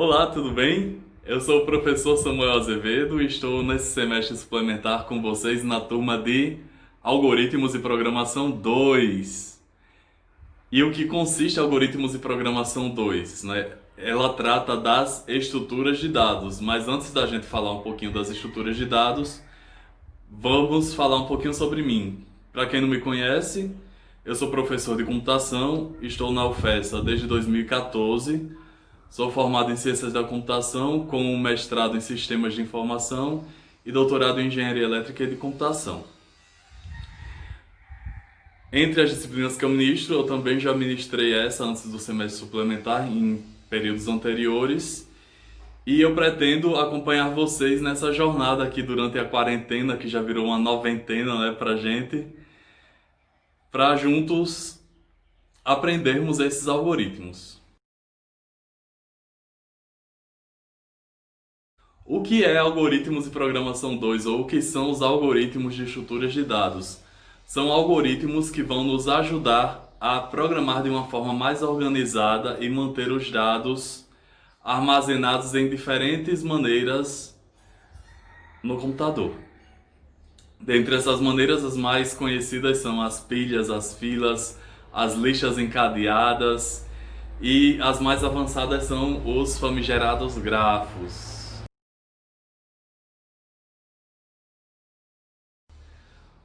Olá, tudo bem? Eu sou o professor Samuel Azevedo e estou nesse semestre suplementar com vocês na turma de Algoritmos e Programação 2. E o que consiste Algoritmos e Programação 2, né? Ela trata das estruturas de dados, mas antes da gente falar um pouquinho das estruturas de dados, vamos falar um pouquinho sobre mim. Para quem não me conhece, eu sou professor de computação, estou na UFESA desde 2014. Sou formado em Ciências da Computação, com um mestrado em Sistemas de Informação e doutorado em Engenharia Elétrica e de Computação. Entre as disciplinas que eu ministro, eu também já ministrei essa antes do semestre suplementar, em períodos anteriores. E eu pretendo acompanhar vocês nessa jornada aqui durante a quarentena, que já virou uma noventena, né, pra gente, para juntos aprendermos esses algoritmos. O que é Algoritmos e Programação 2, ou o que são os algoritmos de estruturas de dados? São algoritmos que vão nos ajudar a programar de uma forma mais organizada e manter os dados armazenados em diferentes maneiras no computador. Dentre essas maneiras, as mais conhecidas são as pilhas, as filas, as listas encadeadas e as mais avançadas são os famigerados grafos.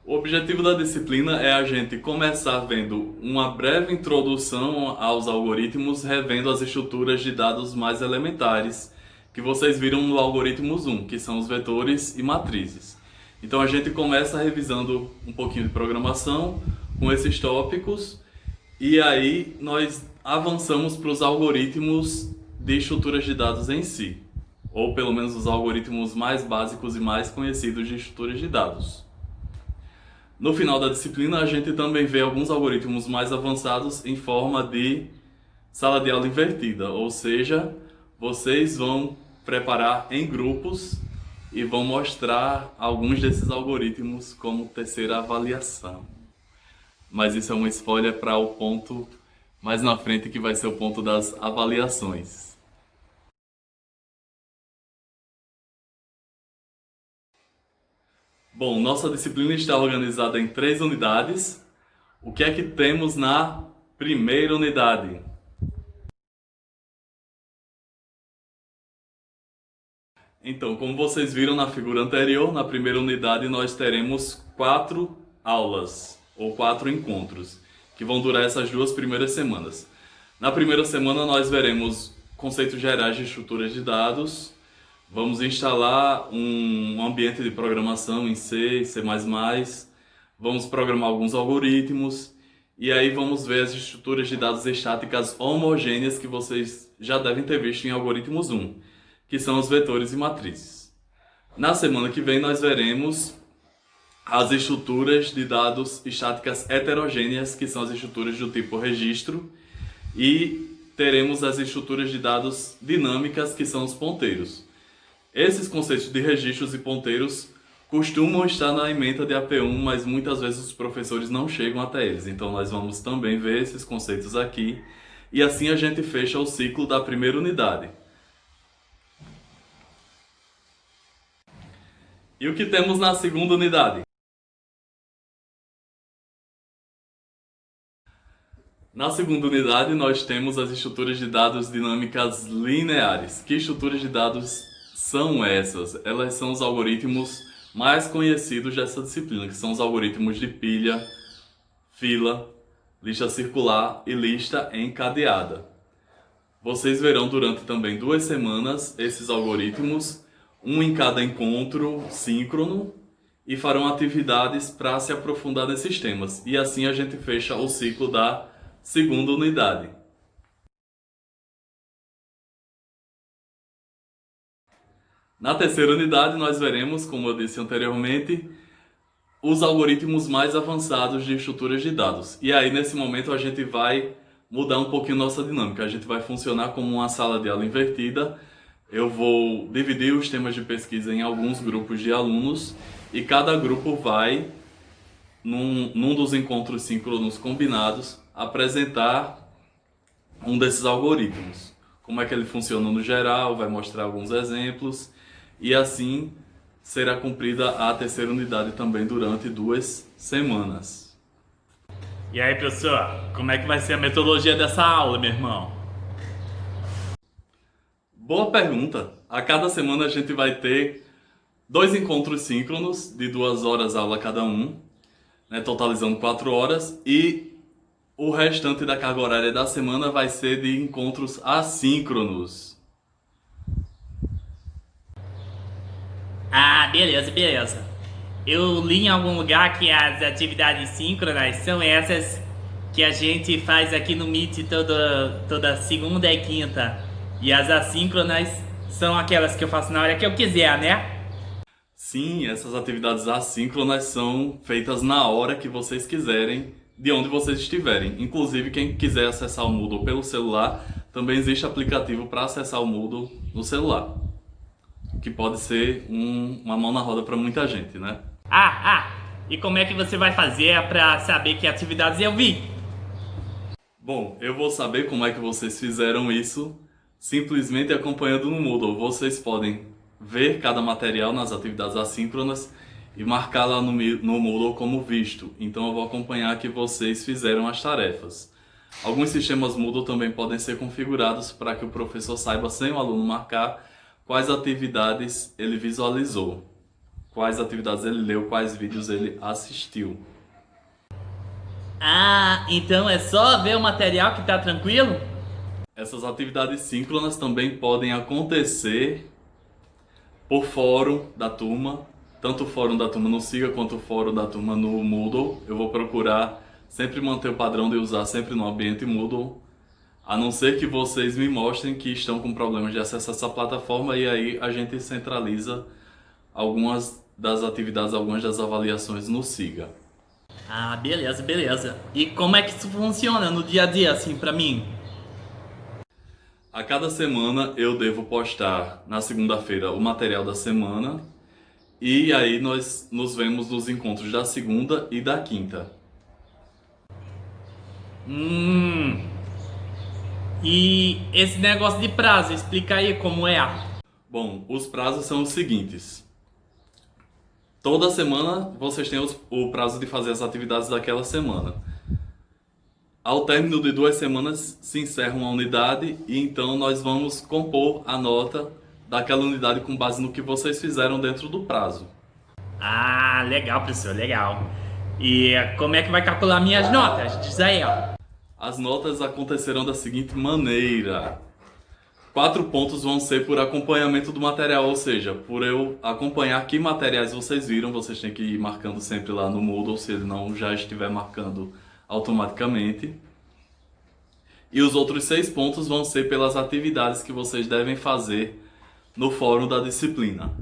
O objetivo da disciplina é a gente começar vendo uma breve introdução aos algoritmos, revendo as estruturas de dados mais elementares, que vocês viram no Algoritmos 1, que são os vetores e matrizes. Então a gente começa revisando um pouquinho de programação com esses tópicos, e aí nós avançamos para os algoritmos de estruturas de dados em si, ou pelo menos os algoritmos mais básicos e mais conhecidos de estruturas de dados. No final da disciplina, a gente também vê alguns algoritmos mais avançados em forma de sala de aula invertida, ou seja, vocês vão preparar em grupos e vão mostrar alguns desses algoritmos como terceira avaliação. Mas isso é um spoiler para o ponto mais na frente, que vai ser o ponto das avaliações. Bom, nossa disciplina está organizada em 3 unidades. O que é que temos na primeira unidade? Então, como vocês viram na figura anterior, na primeira unidade nós teremos 4 aulas, ou 4 encontros, que vão durar essas 2 primeiras semanas. Na primeira semana nós veremos conceitos gerais de estruturas de dados. Vamos instalar um ambiente de programação em C, C++, vamos programar alguns algoritmos e aí vamos ver as estruturas de dados estáticas homogêneas que vocês já devem ter visto em Algoritmos 1, que são os vetores e matrizes. Na semana que vem nós veremos as estruturas de dados estáticas heterogêneas, que são as estruturas do tipo registro, e teremos as estruturas de dados dinâmicas, que são os ponteiros. Esses conceitos de registros e ponteiros costumam estar na ementa de AP1, mas muitas vezes os professores não chegam até eles. Então nós vamos também ver esses conceitos aqui. E assim a gente fecha o ciclo da primeira unidade. E o que temos na segunda unidade? Na segunda unidade nós temos as estruturas de dados dinâmicas lineares. Que estruturas de dados são essas? Elas são os algoritmos mais conhecidos dessa disciplina, que são os algoritmos de pilha, fila, lista circular e lista encadeada. Vocês verão durante também 2 semanas esses algoritmos, um em cada encontro síncrono, e farão atividades para se aprofundar nesses temas. E assim a gente fecha o ciclo da segunda unidade. Na terceira unidade, nós veremos, como eu disse anteriormente, os algoritmos mais avançados de estruturas de dados. E aí, nesse momento, a gente vai mudar um pouquinho nossa dinâmica. A gente vai funcionar como uma sala de aula invertida. Eu vou dividir os temas de pesquisa em alguns grupos de alunos e cada grupo vai, num dos encontros síncronos combinados, apresentar um desses algoritmos. como é que ele funciona no geral, vai mostrar alguns exemplos e assim será cumprida a terceira unidade também durante 2 semanas. E aí, professor, como é que vai ser a metodologia dessa aula, meu irmão? Boa pergunta. A cada semana a gente vai ter 2 encontros síncronos de 2 horas aula cada um, né, totalizando 4 horas, e o restante da carga horária da semana vai ser de encontros assíncronos. Ah, beleza, beleza. Eu li em algum lugar que as atividades síncronas são essas que a gente faz aqui no Meet toda segunda e quinta. E as assíncronas são aquelas que eu faço na hora que eu quiser, né? Sim, essas atividades assíncronas são feitas na hora que vocês quiserem, de onde vocês estiverem. Inclusive, quem quiser acessar o Moodle pelo celular, também existe aplicativo para acessar o Moodle no celular, que pode ser uma mão na roda para muita gente, né? E como é que você vai fazer pra saber que atividades eu vi? Bom, eu vou saber como é que vocês fizeram isso simplesmente acompanhando no Moodle. Vocês podem ver cada material nas atividades assíncronas e marcar lá no Moodle como visto. Então eu vou acompanhar que vocês fizeram as tarefas. Alguns sistemas Moodle também podem ser configurados para que o professor saiba, sem o aluno marcar, quais atividades ele visualizou, quais atividades ele leu, quais vídeos ele assistiu. Ah, então é só ver o material que tá tranquilo? Essas atividades síncronas também podem acontecer por fórum da turma, tanto o fórum da turma no Siga quanto o fórum da turma no Moodle. Eu vou procurar sempre manter o padrão de usar sempre no ambiente Moodle, a não ser que vocês me mostrem que estão com problemas de acesso a essa plataforma, e aí a gente centraliza algumas das atividades, algumas das avaliações no Siga. Ah, beleza, beleza. E como é que isso funciona no dia a dia, assim, pra mim? A cada semana eu devo postar na segunda-feira o material da semana, e aí nós nos vemos nos encontros da segunda e da quinta. E esse negócio de prazo, explica aí como é. Bom, os prazos são os seguintes. Toda semana vocês têm o prazo de fazer as atividades daquela semana. Ao término de 2 semanas se encerra uma unidade e então nós vamos compor a nota daquela unidade com base no que vocês fizeram dentro do prazo. Ah, legal, professor, legal. E como é que vai calcular minhas notas? Diz aí, ó. As notas acontecerão da seguinte maneira: 4 pontos vão ser por acompanhamento do material, ou seja, por eu acompanhar que materiais vocês viram. Vocês têm que ir marcando sempre lá no Moodle, se ele não já estiver marcando automaticamente. E os outros 6 pontos vão ser pelas atividades que vocês devem fazer no fórum da disciplina.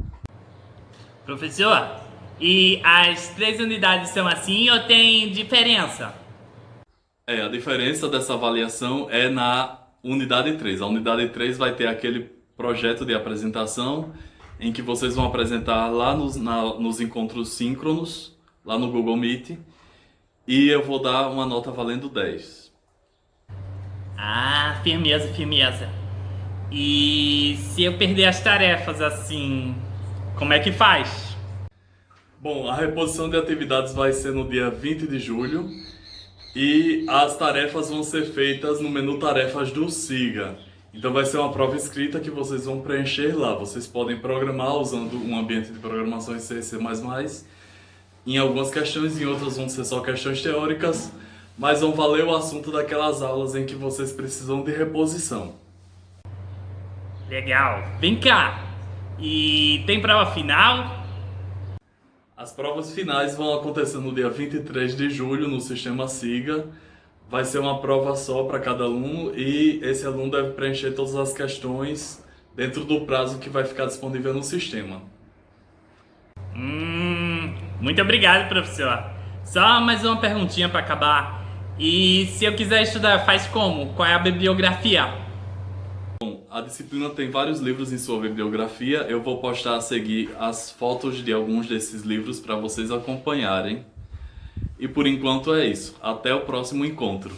Professor, e as 3 unidades são assim ou tem diferença? A diferença dessa avaliação é na unidade 3. A unidade 3 vai ter aquele projeto de apresentação em que vocês vão apresentar lá nos encontros síncronos, lá no Google Meet, e eu vou dar uma nota valendo 10. Ah, firmeza, firmeza. E se eu perder as tarefas assim, como é que faz? Bom, a reposição de atividades vai ser no dia 20 de julho e as tarefas vão ser feitas no menu Tarefas do Siga. Então vai ser uma prova escrita que vocês vão preencher lá. Vocês podem programar usando um ambiente de programação em C e C++. Em algumas questões, em outras vão ser só questões teóricas, mas vão valer o assunto daquelas aulas em que vocês precisam de reposição. Legal. Vem cá. E tem prova final? As provas finais vão acontecer no dia 23 de julho no sistema Siga. Vai ser uma prova só para cada aluno e esse aluno deve preencher todas as questões dentro do prazo que vai ficar disponível no sistema. Muito obrigado, professor. Só mais uma perguntinha para acabar. E se eu quiser estudar, faz como? Qual é a bibliografia? Bom, a disciplina tem vários livros em sua bibliografia. Eu vou postar a seguir as fotos de alguns desses livros para vocês acompanharem. E por enquanto é isso. Até o próximo encontro.